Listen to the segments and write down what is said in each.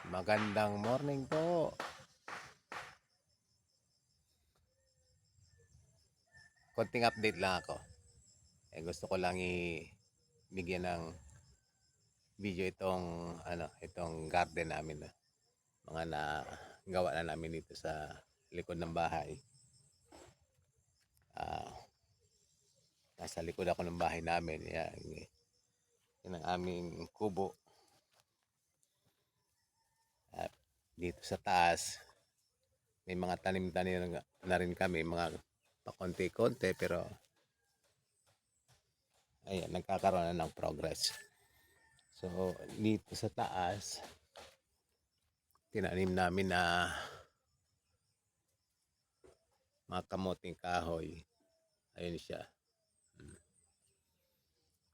Magandang morning po. Konting update lang ako. Gusto ko lang ibigyan ng video itong garden namin na mga na gawa na namin dito sa likod ng bahay. Ah, nasa likod ako ng bahay namin. Yan ang aming kubo. At dito sa taas, may mga tanim-tanim na rin kami, mga pakonti-konti pero ayan, nagkakaroon na ng progress. So, dito sa taas, tinanim namin na mga kamoting kahoy. Ayun siya.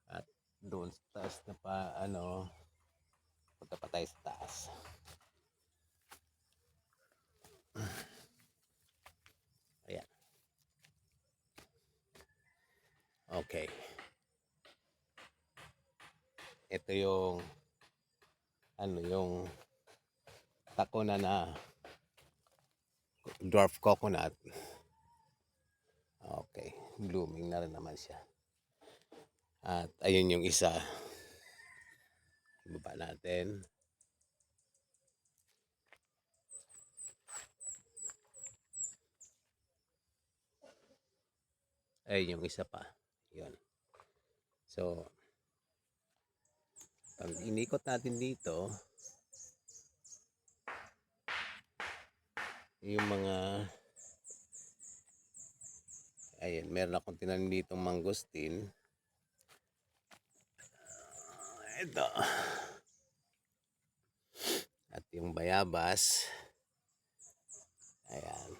At doon sa taas na punta pa tayo sa taas. Ayan. Okay. Ito yung takuna na dwarf coconut. Okay. Blooming na rin naman siya. At ayun yung isa. Ibaba natin. Ayun yung isa pa. Yun. So, pag inikot natin dito, yung mga ayun, meron akong tinanim ditong mangosteen. Ito. At yung bayabas. Ayan.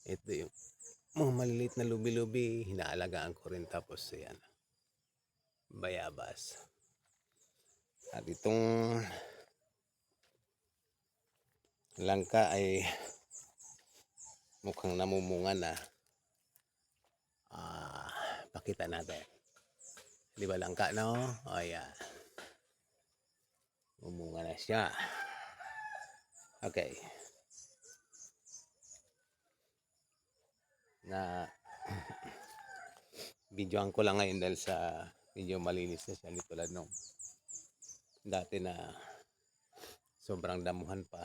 Ito yung mga maliliit na lubi-lubi. Hinaalagaan ko rin, tapos ayan, bayabas. At itong langka ay mukhang namumunga na. Pakita natin. Di ba langka, no? O, ayan. Mumunga na siya. Okay. Na videoan ko lang ngayon dahil sa medyo malinis na siya. Hindi tulad nung dati na sobrang damuhan pa.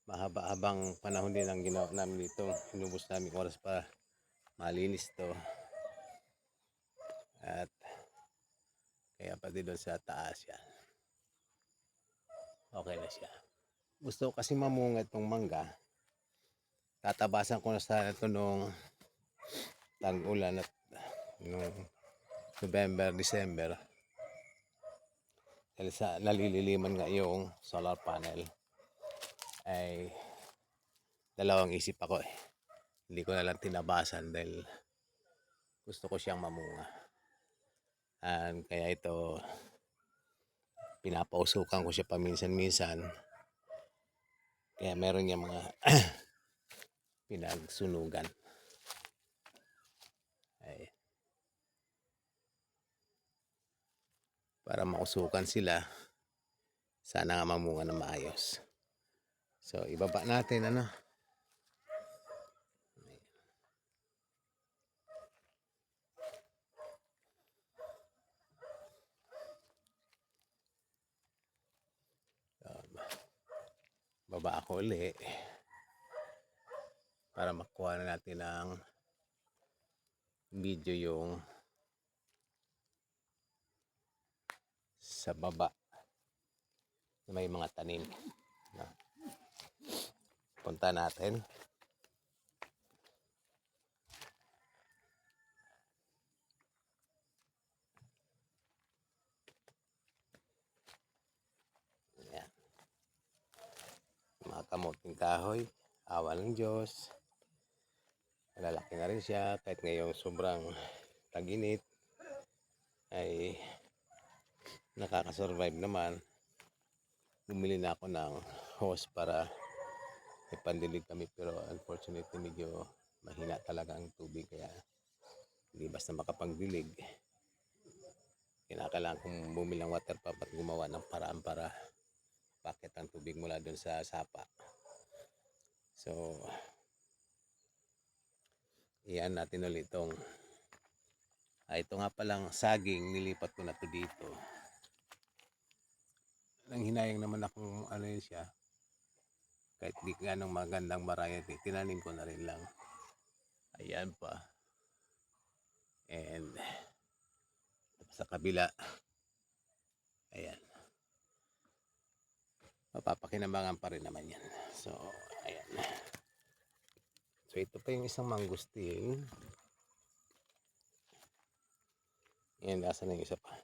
Mahaba-habang panahon din ang ginawa namin dito. Inubos namin oras para malinis to. At kaya pati doon sa taas yan. Okay na siya. Gusto ko kasi mamunga itong mangga. Tatabasan ko na sana ito nung tag-ulan at nung November, December. Dahil sa nalililiman nga yung solar panel, ay dalawang isip ako eh. Hindi ko na lang tinabasan dahil gusto ko siyang mamunga. And kaya ito, pinapausukan ko siya paminsan-minsan. Kaya meron niya mga pinagsunugan. Ay, para mausukan sila, sana nga mamunga na maayos. So, ibaba natin baba ako uli para makuha na natin ng video yung sa baba na may mga tanim. Punta natin. Ayan. Mga kamuting kahoy, awa ng Diyos. Malalaki na rin siya kahit ngayong sobrang tag-init ay nakakasurvive naman. Bumili na ako ng hose para ipandilig kami, pero unfortunately medyo mahina talaga ang tubig kaya hindi basta makapagdilig. kinakailangan kong bumili ng water pump at gumawa ng paraan para pakit ang tubig mula dun sa sapa. So, iyan natin ulit itong ito nga palang saging, nilipat ko na to dito. Nang hinayang naman akong ano yun siya, kahit di ganong magandang variety, tinanim ko na rin lang. Ayan pa. And sa kabila, ayan, mapapakinabangan pa rin naman yan. So, ayan. So, ito pa yung isang mangustin. Ayan, asa na yung isa pa.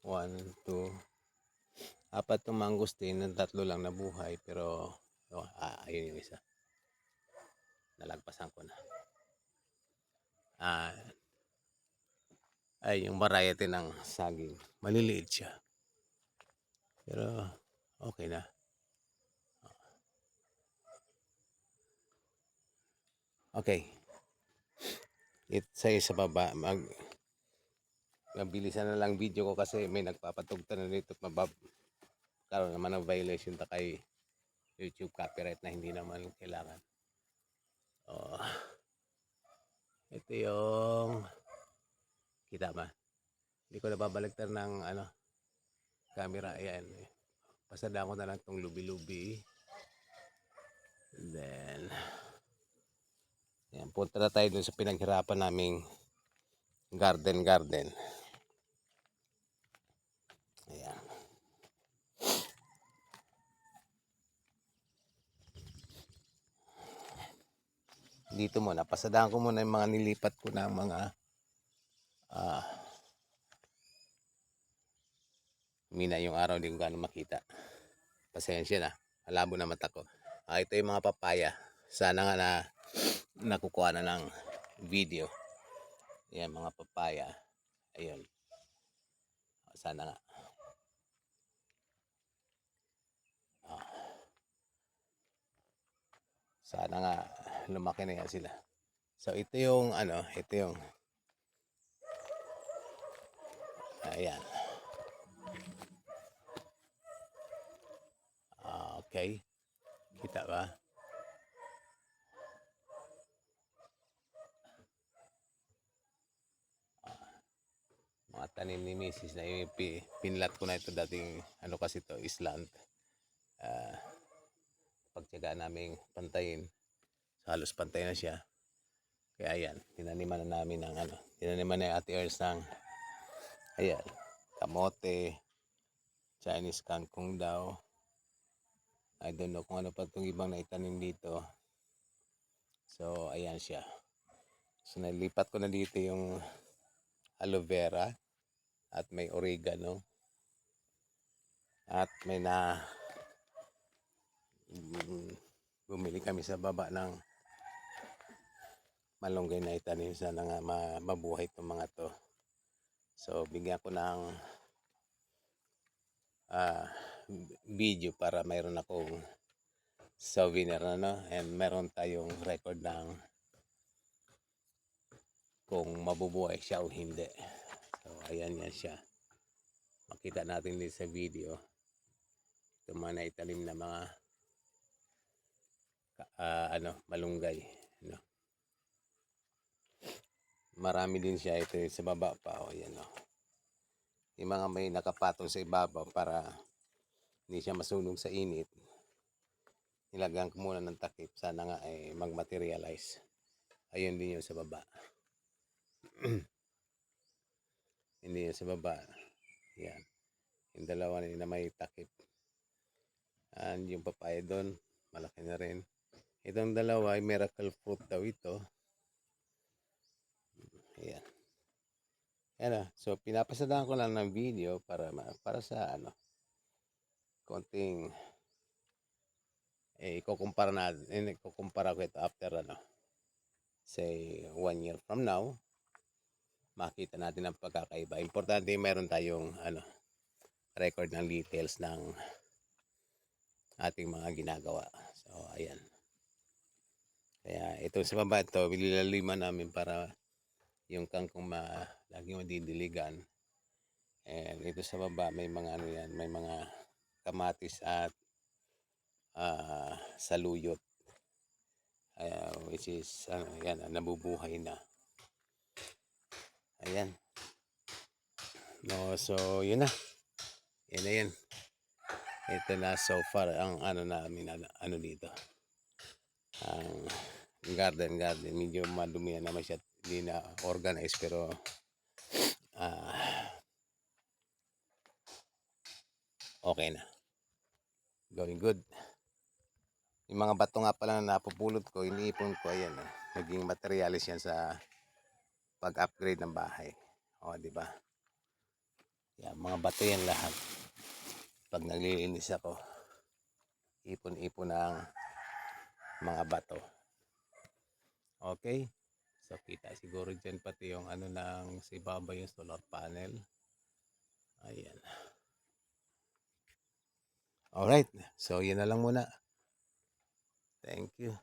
1, 2, 4 itong mangustin, 3 lang nabuhay, pero ayun yung isa. Nalagpasan ko na. Ay yung variety ng saging. Maliliit siya. Pero okay na. Okay. Sa baba, mabilisan na lang video ko kasi may nagpapatugta na dito at karoon naman ng violation ta kay YouTube copyright na hindi naman kailangan. Ito yung kita ba? Hindi ko nababaligtad ng camera. Ayan. Pasada ko na lang itong lubi-lubi. Then, ayan, punta na tayo dun sa pinaghirapan naming garden. Ayan. Dito muna, pasadahan ko muna yung mga nilipat ko na mga mina yung araw, hindi ko gano'ng makita. Pasensya na, malabo na mata ko. Ito yung mga papaya. Sana nga na nakukuha na ng video. Ayan, mga papaya. Ayun. Sana nga. Sana nga lumaki na yan sila. So ito yung ayan. Okay. Kita ba? Mga tanim ni Mrs. na yung pinlat ko na ito dating kasi to island. Pagtyagaan namin pantayin, halos pantay na siya. Kaya ayan, tinaniman na namin ng tinaniman na Ate Ers ng ayan, kamote, Chinese kangkong daw. I don't know kung ano pa itong ibang naitanim dito. So ayan siya. So nalipat ko na dito yung aloe vera at may oregano. At may bumili kami sa baba ng malunggay na itanim. Sana nga mabuhay itong mga to. So bigyan ko ng video para mayroon akong souvenir and meron tayong record ng kung mabubuhay siya o hindi. So ayan yan siya. Makita natin din sa video itong mga naitanim na mga malunggay. Marami din siya. Ito sa baba pa. Ayan, yung mga may nakapatong sa ibabaw para hindi siya masunog sa init. Nilagyan ko muna ng takip. Sana nga mag-materialize. Ayun din yung sa baba. Hindi yung sa baba. Yan. Yung dalawa na may takip. And yung papaya doon, malaki na rin. Itong dalawa ay miracle fruit daw ito. Ayan. Ayan. So pinapasadahan ko lang ng video para sa konting ikukumpara ko ito after say 1 year from now. Makita natin ang pagkakaiba. Importante meron tayong record ng details ng ating mga ginagawa. So ayan. Kaya ito sa baba ito, nilaliman namin para yung kangkong laging madidiligan. And dito sa baba may mga ano yan, may mga kamatis at saluyot. Which is yan, nabubuhay na. Ayan. No, so yun na. Yan na yan. Ito na so far ang ano namin ano dito. Ang garden. Medyo madumi na naman siya. Hindi na organized pero okay na. Going good. Yung mga bato nga pala na napupulot ko, iniipon ko, ayan. Naging materialis yan sa pag-upgrade ng bahay. O, di ba? Yan, mga bato yan lahat. Pag naglilinis ako, ipon-ipon ang mga bato. Okay? So, kita siguro dyan pati yung ano ng si Baba yung solar panel. Ayan. Alright. So, yun na lang muna. Thank you.